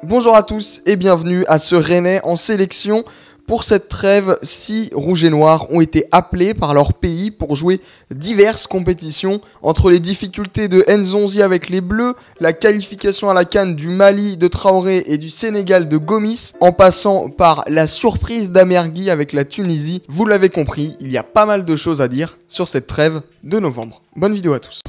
Bonjour à tous et bienvenue à ce Rennais en sélection. Pour cette trêve, 6 rouges et noirs ont été appelés par leur pays pour jouer diverses compétitions. Entre les difficultés de Nzonzi avec les Bleus, la qualification à la CAN du Mali de Traoré et du Sénégal de Gomis, en passant par la surprise d'Amergui avec la Tunisie, vous l'avez compris, il y a pas mal de choses à dire sur cette trêve de novembre. Bonne vidéo à tous.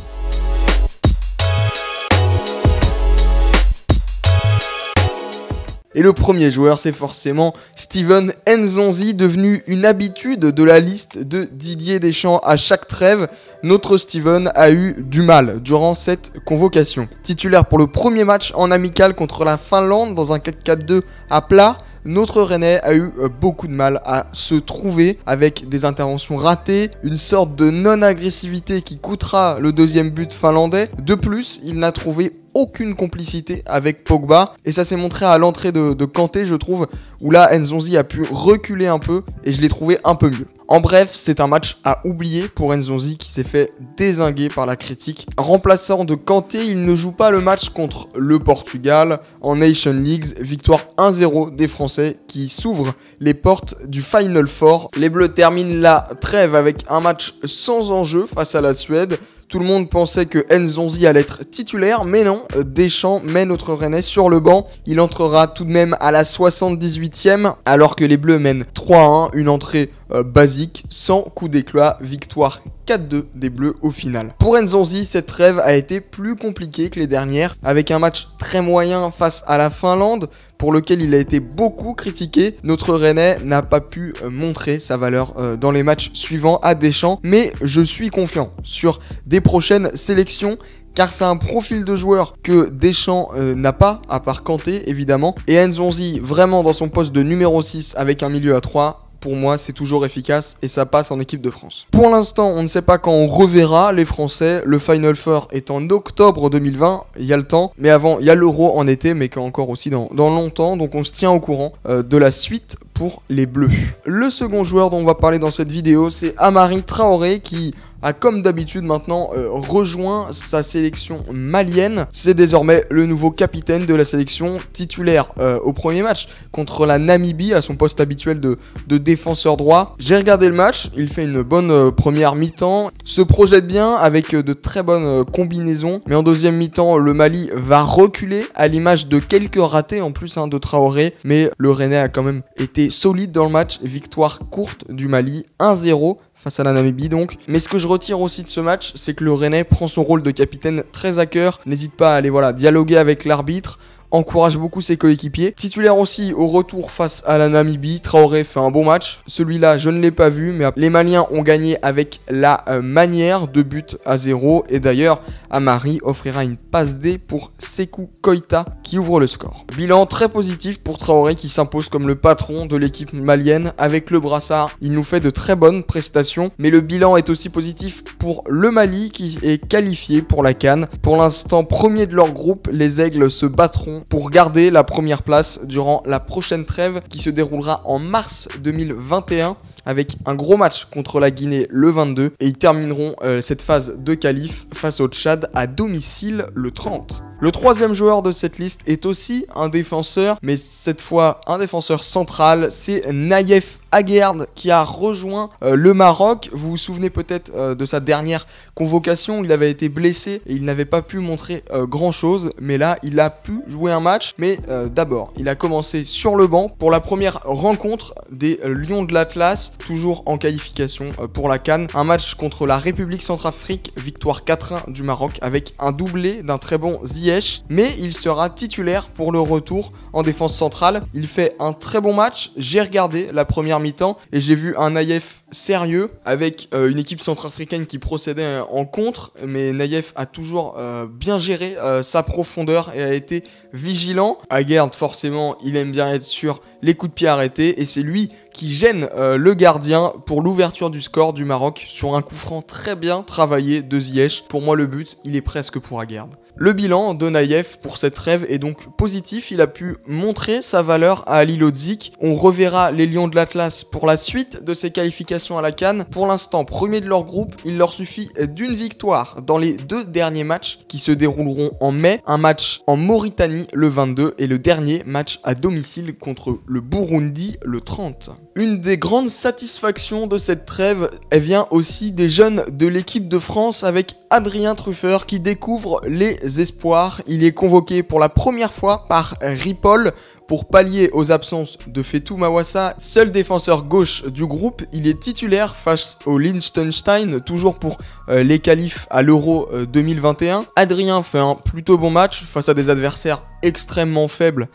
Et le premier joueur, c'est forcément Steven Nzonzi, devenu une habitude de la liste de Didier Deschamps à chaque trêve. Notre Steven a eu du mal durant cette convocation. Titulaire pour le premier match en amical contre la Finlande dans un 4-4-2 à plat, notre Rennais a eu beaucoup de mal à se trouver avec des interventions ratées, une sorte de non-agressivité qui coûtera le deuxième but finlandais. De plus, il n'a trouvé aucune complicité avec Pogba et ça s'est montré à l'entrée de Kanté, je trouve, où là Nzonzi a pu reculer un peu et je l'ai trouvé un peu mieux. En bref, c'est un match à oublier pour Nzonzi qui s'est fait dézinguer par la critique. Remplaçant de Kanté, il ne joue pas le match contre le Portugal en Nation Leagues. Victoire 1-0 des Français qui s'ouvrent les portes du Final Four. Les Bleus terminent la trêve avec un match sans enjeu face à la Suède. Tout le monde pensait que Nzonzi allait être titulaire, mais non, Deschamps met notre Rennais sur le banc. Il entrera tout de même à la 78e, alors que les Bleus mènent 3-1, une entrée basique, sans coup d'éclat, victoire 4-2 des Bleus au final. Pour Nzonzi, cette trêve a été plus compliquée que les dernières, avec un match très moyen face à la Finlande, pour lequel il a été beaucoup critiqué. Notre Rennais n'a pas pu montrer sa valeur dans les matchs suivants à Deschamps, mais je suis confiant sur des prochaines sélections, car c'est un profil de joueur que Deschamps n'a pas, à part Kanté évidemment, et Nzonzi vraiment dans son poste de numéro 6 avec un milieu à 3, pour moi, c'est toujours efficace et ça passe en équipe de France. Pour l'instant, on ne sait pas quand on reverra les Français. Le Final Four est en octobre 2020, il y a le temps. Mais avant, il y a l'Euro en été, mais encore aussi dans longtemps. Donc on se tient au courant de la suite pour les Bleus. Le second joueur dont on va parler dans cette vidéo, c'est Amari Traoré qui a comme d'habitude maintenant rejoint sa sélection malienne. C'est désormais le nouveau capitaine de la sélection, titulaire au premier match contre la Namibie à son poste habituel de défenseur droit. J'ai regardé le match, il fait une bonne première mi-temps, se projette bien avec de très bonnes combinaisons, mais en deuxième mi-temps le Mali va reculer à l'image de quelques ratés en plus de Traoré, mais le Rennais a quand même été solide dans le match, victoire courte du Mali 1-0 face à la Namibie donc. Mais ce que je retire aussi de ce match, c'est que le Rennais prend son rôle de capitaine très à cœur, n'hésite pas à aller dialoguer avec l'arbitre, encourage beaucoup ses coéquipiers. Titulaire aussi au retour face à la Namibie, Traoré fait un bon match. Celui-là, je ne l'ai pas vu, mais les Maliens ont gagné avec la manière, 2-0. Et d'ailleurs, Amari offrira une passe D pour Sékou Koïta qui ouvre le score. Bilan très positif pour Traoré qui s'impose comme le patron de l'équipe malienne. Avec le brassard, il nous fait de très bonnes prestations. Mais le bilan est aussi positif pour le Mali qui est qualifié pour la CAN. Pour l'instant, premier de leur groupe, les Aigles se battront pour garder la première place durant la prochaine trêve qui se déroulera en mars 2021 avec un gros match contre la Guinée le 22 et ils termineront cette phase de qualif face au Tchad à domicile le 30. Le troisième joueur de cette liste est aussi un défenseur, mais cette fois un défenseur central, c'est Naïef Aguerd qui a rejoint le Maroc. Vous vous souvenez peut-être de sa dernière convocation, il avait été blessé et il n'avait pas pu montrer grand chose, mais là il a pu jouer un match, mais d'abord il a commencé sur le banc pour la première rencontre des Lions de l'Atlas, toujours en qualification pour la CAN, un match contre la République Centrafrique, victoire 4-1 du Maroc avec un doublé d'un très bon Ziyech, mais il sera titulaire pour le retour en défense centrale. Il fait un très bon match, j'ai regardé la première mi-temps et j'ai vu un Naïef sérieux avec une équipe centrafricaine qui procédait en contre, mais Naïef a toujours bien géré sa profondeur et a été vigilant. Aguerd, forcément, il aime bien être sur les coups de pied arrêtés et c'est lui qui gêne le gardien pour l'ouverture du score du Maroc sur un coup franc très bien travaillé de Ziyech. Pour moi, le but, il est presque pour Aguerd. Le bilan de Naïef pour cette trêve est donc positif, il a pu montrer sa valeur à Ali Lodzik. On reverra les Lions de l'Atlas pour la suite de ces qualifications à la CAN. Pour l'instant, premier de leur groupe, il leur suffit d'une victoire dans les 2 derniers matchs qui se dérouleront en mai. Un match en Mauritanie le 22 et le dernier match à domicile contre le Burundi le 30. Une des grandes satisfactions de cette trêve, elle vient aussi des jeunes de l'équipe de France avec Adrien Truffert qui découvre les espoirs. Il est convoqué pour la première fois par Ripoll pour pallier aux absences de Fetou Mawassa, seul défenseur gauche du groupe. Il est titulaire face au Liechtenstein, toujours pour les qualifs à l'Euro 2021. Adrien fait un plutôt bon match face à des adversaires extrêmement faibles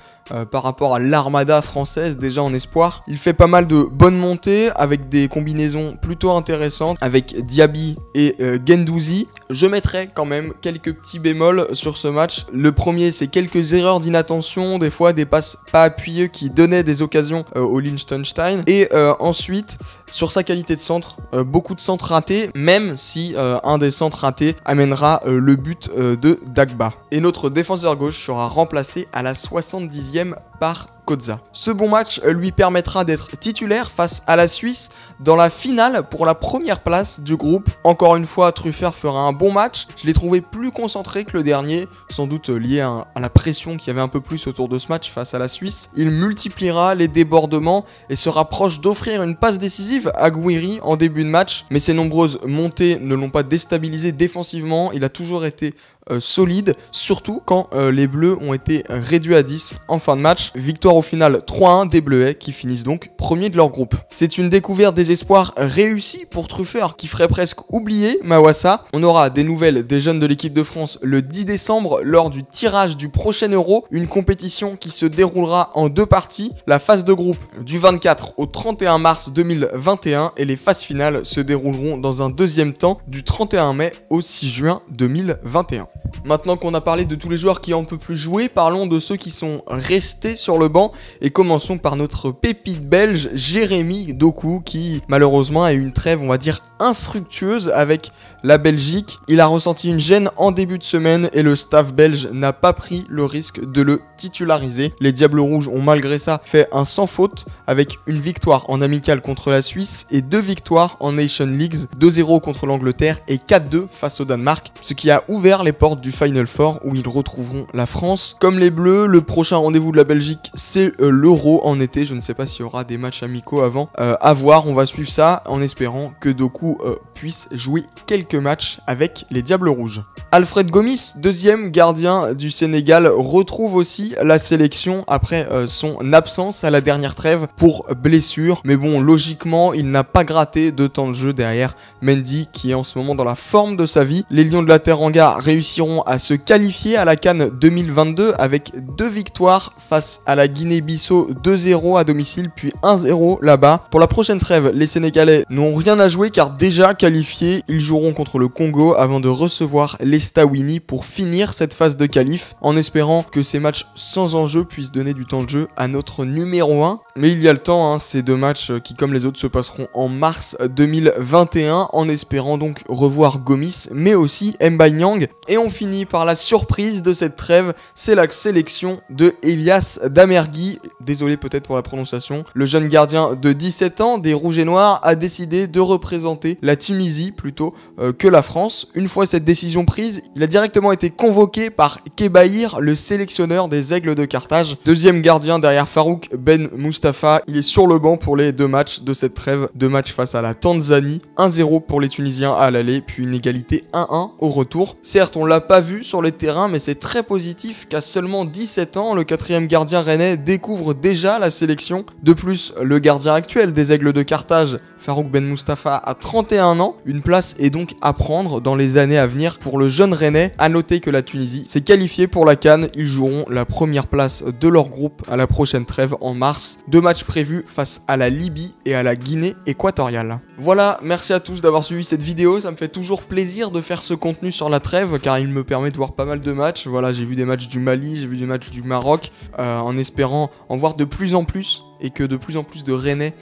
par rapport à l'armada française déjà en espoir. Il fait pas mal de bonnes montées avec des combinaisons plutôt intéressantes avec Diaby et Guendouzi. Je mettrai quand même quelques petits bémols sur ce match. Le premier, c'est quelques erreurs d'inattention, des fois des passes pas appuyées qui donnaient des occasions au Liechtenstein. Et ensuite, sur sa qualité de centre, beaucoup de centres ratés, même si un des centres ratés amènera le but de Dagba. Et notre défenseur gauche sera remplacé à la 70e par Koza. Ce bon match lui permettra d'être titulaire face à la Suisse dans la finale pour la première place du groupe. Encore une fois, Truffert fera un bon match. Je l'ai trouvé plus concentré que le dernier, sans doute lié à la pression qu'il y avait un peu plus autour de ce match face à la Suisse. Il multipliera les débordements et se rapproche d'offrir une passe décisive à Gouiri en début de match. Mais ses nombreuses montées ne l'ont pas déstabilisé défensivement. Il a toujours été solide, surtout quand les Bleus ont été réduits à 10 en fin de match. Victoire au final 3-1 des Bleuets qui finissent donc premiers de leur groupe. C'est une découverte des espoirs réussie pour Truffert qui ferait presque oublier Mawassa. On aura des nouvelles des jeunes de l'équipe de France le 10 décembre lors du tirage du prochain Euro, une compétition qui se déroulera en 2 parties, la phase de groupe du 24 au 31 mars 2021 et les phases finales se dérouleront dans un deuxième temps du 31 mai au 6 juin 2021. Maintenant qu'on a parlé de tous les joueurs qui en peuvent plus jouer, parlons de ceux qui sont restés sur le banc et commençons par notre pépite belge Jérémy Doku qui malheureusement a eu une trêve on va dire infructueuse avec la Belgique. Il a ressenti une gêne en début de semaine et le staff belge n'a pas pris le risque de le titulariser. Les Diables Rouges ont malgré ça fait un sans faute avec une victoire en amical contre la Suisse et 2 victoires en Nation Leagues, 2-0 contre l'Angleterre et 4-2 face au Danemark, ce qui a ouvert les portes du Final Four où ils retrouveront la France. Comme les Bleus, le prochain rendez-vous de la Belgique c'est l'Euro en été. Je ne sais pas s'il y aura des matchs amicaux avant. À voir, on va suivre ça en espérant que Doku puisse jouer quelques matchs avec les Diables Rouges. Alfred Gomis, deuxième gardien du Sénégal, retrouve aussi la sélection après son absence à la dernière trêve pour blessure. Mais bon, logiquement, il n'a pas gratté de temps de jeu derrière Mendy qui est en ce moment dans la forme de sa vie. Les Lions de la Teranga réussiront à se qualifier à la CAN 2022 avec 2 victoires face à la Guinée-Bissau, 2-0 à domicile puis 1-0 là-bas. Pour la prochaine trêve, les Sénégalais n'ont rien à jouer car déjà qualifiés, ils joueront contre le Congo avant de recevoir les Stawini pour finir cette phase de qualif en espérant que ces matchs sans enjeu puissent donner du temps de jeu à notre numéro 1. Mais il y a le temps, hein, ces 2 matchs qui comme les autres se passeront en mars 2021 en espérant donc revoir Gomis mais aussi Mbaye Niang. Et on finit par la surprise de cette trêve, c'est la sélection de Elias Damergui, désolé peut-être pour la prononciation. Le jeune gardien de 17 ans des Rouges et Noirs a décidé de représenter la Tunisie plutôt que la France. Une fois cette décision prise, il a directement été convoqué par Kebaïr, le sélectionneur des Aigles de Carthage. Deuxième gardien derrière Farouk Ben Mustafa, il est sur le banc pour les 2 matchs de cette trêve. 2 matchs face à la Tanzanie, 1-0 pour les Tunisiens à l'aller, puis une égalité 1-1 au retour. Certes, on l'a pas vu sur les terrains, mais c'est très positif qu'à seulement 17 ans, le 4e gardien rennais découvre déjà la sélection. De plus, le gardien actuel des Aigles de Carthage, Farouk Ben Mustafa, a 31 ans. Une place est donc à prendre dans les années à venir pour le jeune rennais. A noter que la Tunisie s'est qualifiée pour la CAN. Ils joueront la première place de leur groupe à la prochaine trêve en mars. 2 matchs prévus face à la Libye et à la Guinée équatoriale. Voilà, merci à tous d'avoir suivi cette vidéo. Ça me fait toujours plaisir de faire ce contenu sur la trêve car il me permet de voir pas mal de matchs. Voilà, j'ai vu des matchs du Mali, j'ai vu des matchs du Maroc en espérant en voir de plus en plus et que de plus en plus de Rennais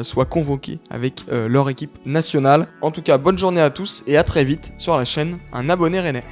soient convoqués avec leur équipe nationale. En tout cas, bonne journée à tous et à très vite sur la chaîne Un Abonné Rennais.